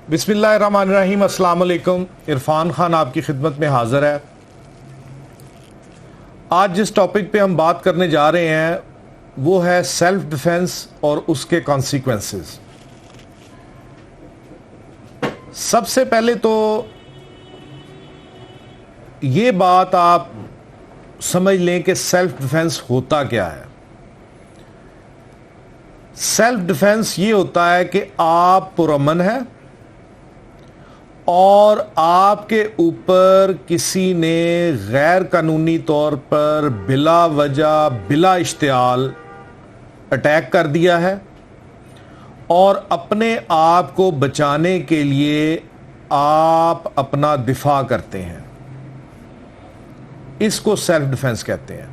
बिस्मिल्लाहिर्रहमानिर्रहीम। अस्सलाम वालेकुम। इरफान खान आपकी खिदमत में हाजिर है। आज जिस टॉपिक पे हम बात करने जा रहे हैं वो है सेल्फ डिफेंस और उसके कॉन्सिक्वेंसेस। सबसे पहले तो ये बात आप समझ लें कि सेल्फ डिफेंस होता क्या है। सेल्फ डिफेंस ये होता है कि आप पुरअमन हैं और आपके ऊपर किसी ने गैर कानूनी तौर पर बिला वजह बिला इश्तियाल अटैक कर दिया है और अपने आप को बचाने के लिए आप अपना दिफा करते हैं। इसको सेल्फ डिफेंस कहते हैं।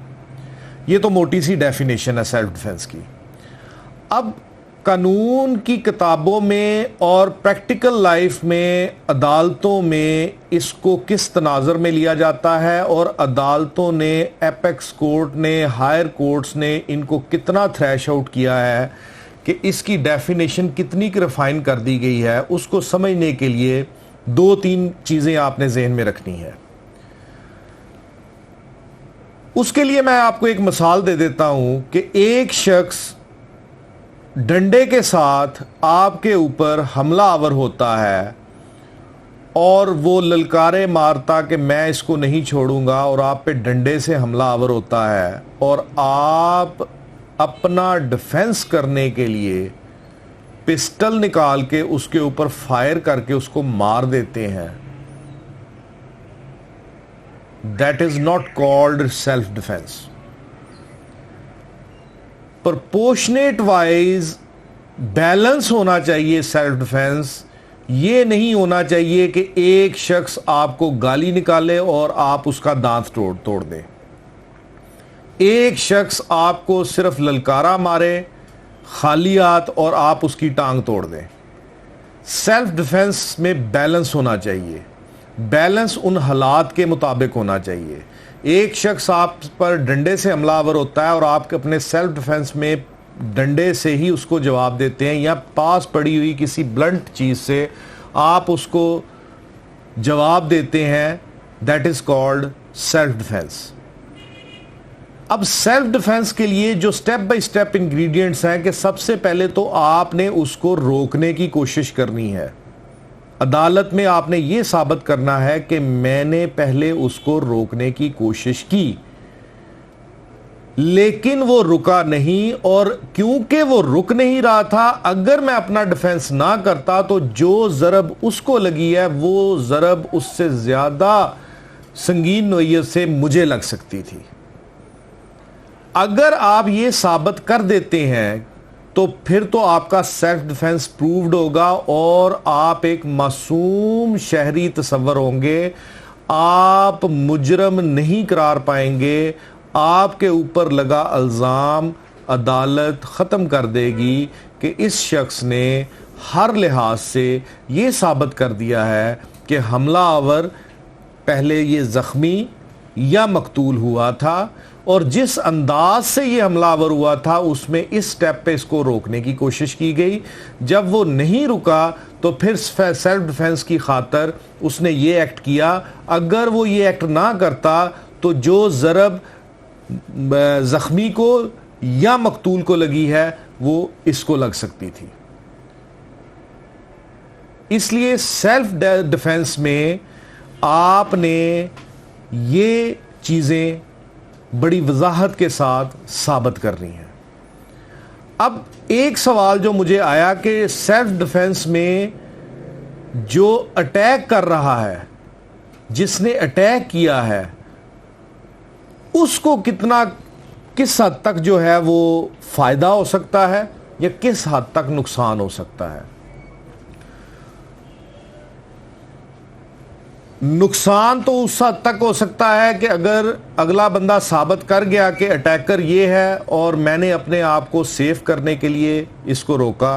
ये तो मोटी सी डेफिनेशन है सेल्फ डिफेंस की। अब कानून की किताबों में और प्रैक्टिकल लाइफ में अदालतों में इसको किस तनाज़र में लिया जाता है और अदालतों ने, एपेक्स कोर्ट ने, हायर कोर्ट्स ने इनको कितना थ्रैश आउट किया है कि इसकी डेफिनेशन कितनी रिफाइन कर दी गई है, उसको समझने के लिए दो तीन चीज़ें आपने जहन में रखनी है। उसके लिए मैं आपको एक मिसाल दे देता हूं कि एक शख्स डंडे के साथ आपके ऊपर हमला आवर होता है और वो ललकारे मारता कि मैं इसको नहीं छोड़ूंगा और आप पे डंडे से हमला आवर होता है और आप अपना डिफेंस करने के लिए पिस्टल निकाल के उसके ऊपर फायर करके उसको मार देते हैं। That is not called self defence. Proportionate wise balance होना चाहिए सेल्फ डिफेंस। ये नहीं होना चाहिए कि एक शख्स आपको गाली निकाले और आप उसका दांत तोड़ दें। एक शख्स आपको सिर्फ ललकारा मारे खाली हाथ और आप उसकी टांग तोड़ दें। सेल्फ डिफेंस में बैलेंस होना चाहिए। बैलेंस उन हालात के मुताबिक होना चाहिए। एक शख्स आप पर डंडे से हमलावर होता है और आप अपने सेल्फ डिफेंस में डंडे से ही उसको जवाब देते हैं या पास पड़ी हुई किसी ब्लंट चीज़ से आप उसको जवाब देते हैं। That is called self defence. अब सेल्फ डिफेंस के लिए जो स्टेप बाय स्टेप इंग्रेडिएंट्स हैं कि सबसे पहले तो आपने उसको रोकने की कोशिश करनी है। अदालत में आपने ये साबित करना है कि मैंने पहले उसको रोकने की कोशिश की लेकिन वो रुका नहीं, और क्योंकि वो रुक नहीं रहा था, अगर मैं अपना डिफेंस ना करता तो जो ज़रब उसको लगी है वो ज़रब उससे ज़्यादा संगीन नोयत से मुझे लग सकती थी। अगर आप ये साबित कर देते हैं तो फिर तो आपका सेल्फ डिफेंस प्रूव्ड होगा और आप एक मासूम शहरी तस्वर होंगे। आप मुजरम नहीं करार पाएंगे। आपके ऊपर लगा इल्ज़ाम अदालत ख़त्म कर देगी कि इस शख्स ने हर लिहाज से ये साबित कर दिया है कि हमला आवर पहले ये ज़ख्मी या मकतूल हुआ था और जिस अंदाज से ये हमलावर हुआ था उसमें इस स्टेप पे इसको रोकने की कोशिश की गई। जब वो नहीं रुका तो फिर सेल्फ डिफेंस की खातर उसने ये एक्ट किया। अगर वो ये एक्ट ना करता तो जो ज़रब ज़ख्मी को या मकतूल को लगी है वो इसको लग सकती थी। इसलिए सेल्फ डिफेंस में आपने ये चीज़ें बड़ी वजाहत के साथ साबित करनी है। अब एक सवाल जो मुझे आया कि सेल्फ डिफेंस में जो अटैक कर रहा है, जिसने अटैक किया है, उसको किस हद तक जो है वो फायदा हो सकता है या किस हद तक नुकसान हो सकता है। नुकसान तो उस हद तक हो सकता है कि अगर अगला बंदा साबित कर गया कि अटैकर ये है और मैंने अपने आप को सेफ करने के लिए इसको रोका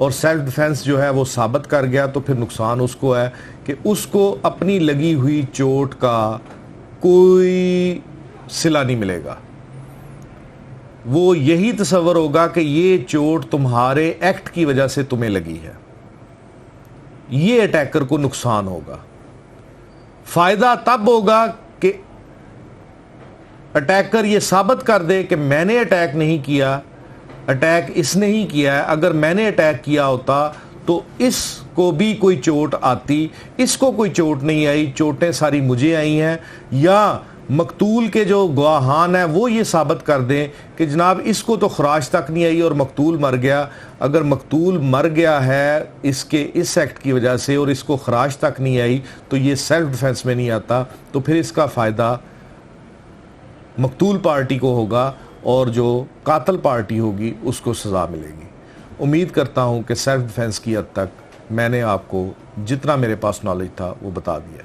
और सेल्फ डिफेंस जो है वो साबित कर गया, तो फिर नुकसान उसको है कि उसको अपनी लगी हुई चोट का कोई सिला नहीं मिलेगा। वो यही तस्वर होगा कि ये चोट तुम्हारे एक्ट की वजह से तुम्हें लगी है। ये अटैकर को नुकसान होगा। फायदा तब होगा कि अटैकर ये साबित कर दे कि मैंने अटैक नहीं किया, अटैक इसने ही किया है। अगर मैंने अटैक किया होता तो इसको भी कोई चोट आती, इसको कोई चोट नहीं आई, चोटें सारी मुझे आई हैं। या मकतूल के जो गवाहान हैं वो ये साबित कर दें कि जनाब इसको तो खराश तक नहीं आई और मकतूल मर गया। अगर मकतूल मर गया है इसके इस एक्ट की वजह से और इसको खराश तक नहीं आई तो ये सेल्फ डिफेंस में नहीं आता, तो फिर इसका फ़ायदा मकतूल पार्टी को होगा और जो कातल पार्टी होगी उसको सज़ा मिलेगी। उम्मीद करता हूँ कि सेल्फ डिफेंस की हद तक मैंने आपको जितना मेरे पास नॉलेज था वो बता दिया।